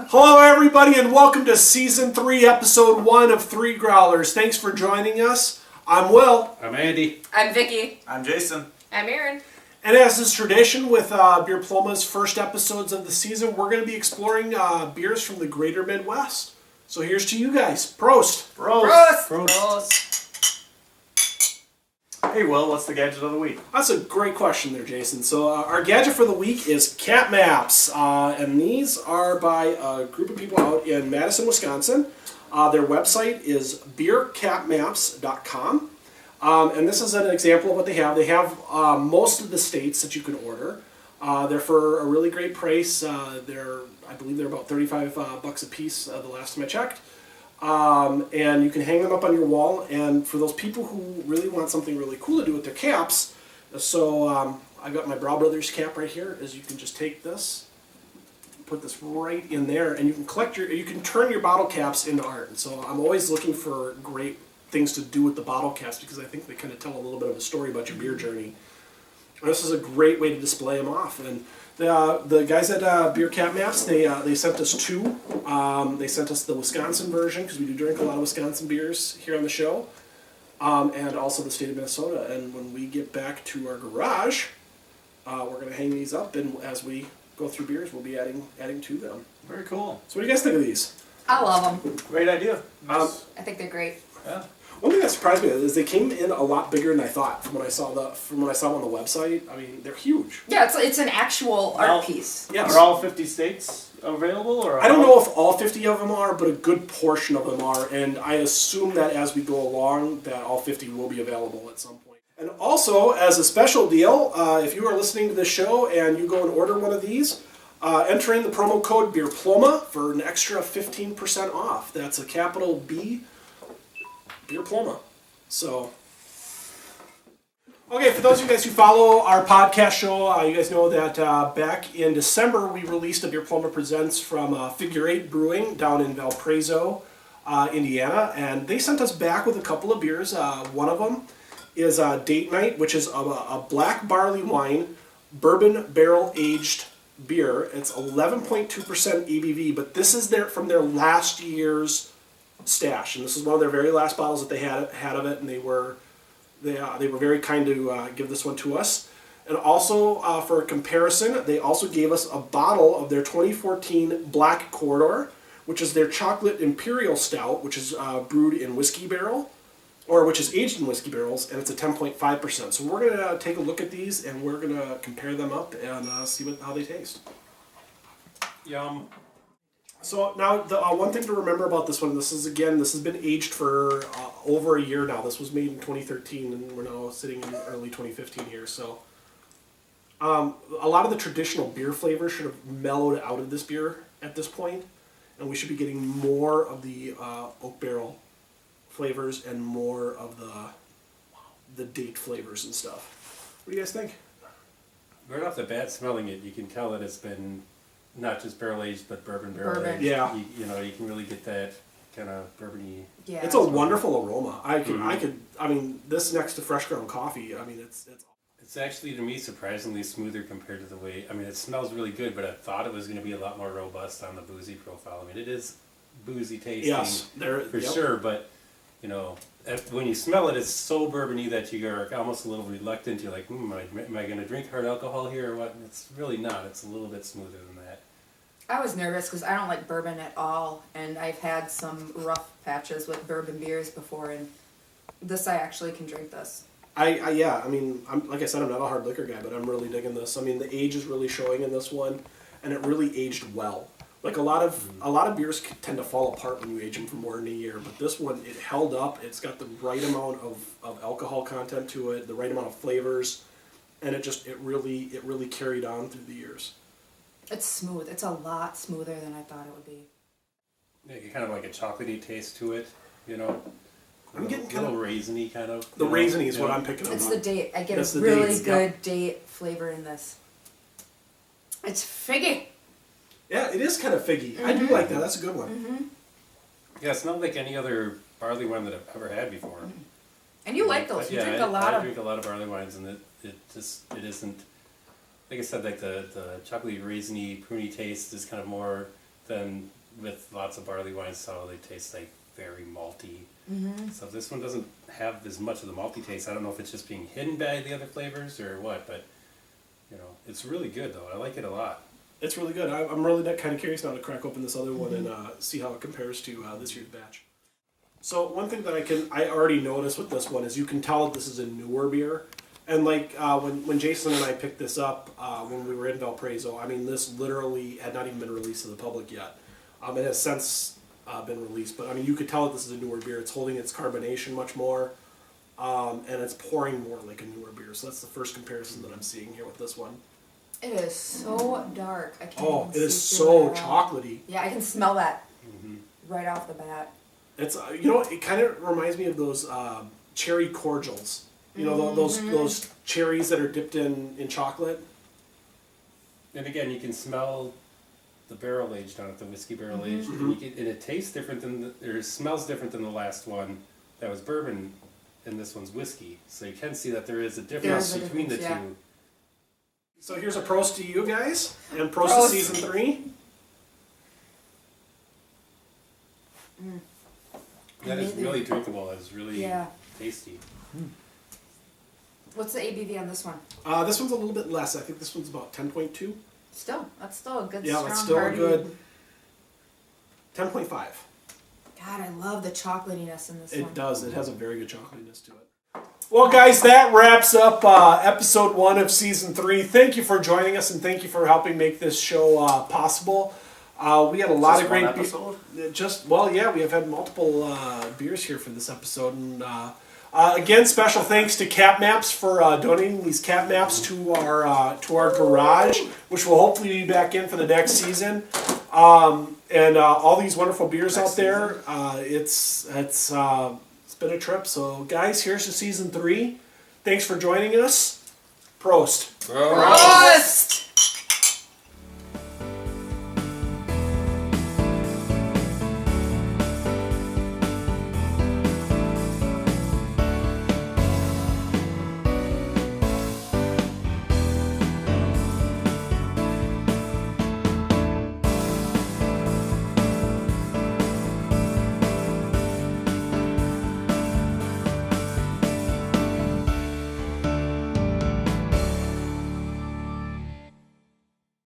Hello, everybody, and welcome to Season 3, Episode 1 of 3 Growlers. Thanks for joining us. I'm Will. I'm Andy. I'm Vicky. I'm Jason. I'm Aaron. And as is tradition with Beerploma's first episodes of the season, we're going to be exploring beers from the greater Midwest. So here's to you guys. Prost. Prost. Prost. Hey, Will, what's the gadget of the week? That's a great question there, Jason. So our gadget for the week is cat maps. And these are by a group of people out in Madison, Wisconsin. Their website is beercatmaps.com. And this is an example of what they have. They have most of the states that you can order. They're for a really great price. I believe they're about $35 a piece the last time I checked. And you can hang them up on your wall. And for those people who really want something really cool to do with their caps, so I've got my Brow Brothers cap right here. Is you can just take this, put this right in there, and you can you can turn your bottle caps into art. And so I'm always looking for great things to do with the bottle caps because I think they kind of tell a little bit of a story about your beer journey. And this is a great way to display them off. And the guys at Beer Cat Maps, they sent us two. They sent us the Wisconsin version because we do drink a lot of Wisconsin beers here on the show, and also the state of Minnesota. And when we get back to our garage, we're going to hang these up, and as we go through beers, we'll be adding to them. Very cool. So what do you guys think of these? I love them. Great idea. I think they're great. Yeah. One thing that surprised me is they came in a lot bigger than I thought from when I saw them on the website. I mean, they're huge. Yeah, it's an actual art piece. Yes. Are all 50 states available? Or I don't know if all 50 of them are, but a good portion of them are, and I assume that as we go along, that all 50 will be available at some point. And also, as a special deal, if you are listening to this show and you go and order one of these, enter in the promo code Beerploma for an extra 15% off. That's a capital B, Beerploma. So, okay, for those of you guys who follow our podcast show, you guys know that back in December we released a Beerploma Presents from Figure Eight Brewing down in Valparaiso, Indiana, and they sent us back with a couple of beers. One of them is Date Night, which is a black barley wine, bourbon barrel aged beer. It's 11.2% ABV, but this is from their last year's stash, and this is one of their very last bottles that they had of it, and they were very kind to give this one to us. And also for a comparison, they also gave us a bottle of their 2014 Black Corridor, which is their chocolate imperial stout, which is brewed in whiskey barrel, or which is aged in whiskey barrels, and it's a 10.5%. So we're gonna take a look at these, and we're gonna compare them up and see how they taste. Yum. So now, the one thing to remember about this one, this has been aged for over a year now. This was made in 2013, and we're now sitting in early 2015 here. So a lot of the traditional beer flavors should have mellowed out of this beer at this point, and we should be getting more of the oak barrel flavors and more of the date flavors and stuff. What do you guys think? Right off the bat, smelling it, you can tell that it's been not just barrel aged, but bourbon barrel aged. Yeah. You can really get that kind of bourbony. Yeah. It's a wonderful aroma. I mean, this next to fresh ground coffee, I mean, it's actually, to me, surprisingly smoother compared to the way, I mean, it smells really good, but I thought it was going to be a lot more robust on the boozy profile. I mean, it is boozy tasting, yes, for sure, but, when you smell it, it's so bourbony that you're almost a little reluctant. You're like, am I going to drink hard alcohol here or what? And it's really not. It's a little bit smoother than that. I was nervous because I don't like bourbon at all, and I've had some rough patches with bourbon beers before, and I actually can drink this. I mean, like I said, I'm not a hard liquor guy, but I'm really digging this. I mean, the age is really showing in this one, and it really aged well. Like a lot of beers tend to fall apart when you age them for more than a year, but this one, it held up. It's got the right amount of alcohol content to it, the right amount of flavors, and it really carried on through the years. It's smooth. It's a lot smoother than I thought it would be. Yeah, kind of like a chocolatey taste to it, I'm getting a little raisiny kind of. The raisiny is what I'm picking up on. It's the date. I get That's a really good date flavor in this. It's figgy. Yeah, it is kind of figgy. I do like that. That's a good one. Mm-hmm. Yeah, it's not like any other barley wine that I've ever had before. And you like those. You drink a lot I of... drink a lot of barley wines, and it isn't, like I said, like the chocolatey, raisiny, pruny taste is kind of more then with lots of barley wines, so they taste like very malty. So this one doesn't have as much of the malty taste. I don't know if it's just being hidden by the other flavors or what, but it's really good though. I like it a lot. It's really good. I'm really kind of curious now to crack open this other one and see how it compares to this year's batch. So one thing that I already noticed with this one is you can tell this is a newer beer. And like when Jason and I picked this up when we were in Valparaiso, I mean, this literally had not even been released to the public yet. It has since been released, but I mean, you could tell that this is a newer beer. It's holding its carbonation much more, and it's pouring more like a newer beer. So that's the first comparison that I'm seeing here with this one. It is so dark. I can't even It is see so through it at all. chocolately. Yeah, I can smell that right off the bat. It's it kind of reminds me of those cherry cordials. You know, those cherries that are dipped in chocolate. And again, you can smell the barrel aged on it, the whiskey barrel aged, and it tastes different or smells different than the last one that was bourbon, and this one's whiskey. So you can see that there is a difference between the two. So here's a prost to you guys, and prost to season 3. That is really drinkable. That is really tasty. What's the ABV on this one? This one's a little bit less. I think this one's about 10.2. That's still a good, Yeah, strong, that's still a hearty. good 10.5. God, I love the chocolatiness in this one. It does. It has a very good chocolatiness to it. Well, guys, that wraps up episode 1 of season 3. Thank you for joining us, and thank you for helping make this show possible. We had a lot of great episode. We have had multiple beers here for this episode, and again, special thanks to Cap Maps for donating these cap maps to our garage, which will hopefully be back in for the next season. And all these wonderful beers out there. It's been a trip. So, guys, here's to season 3. Thanks for joining us. Prost. Prost!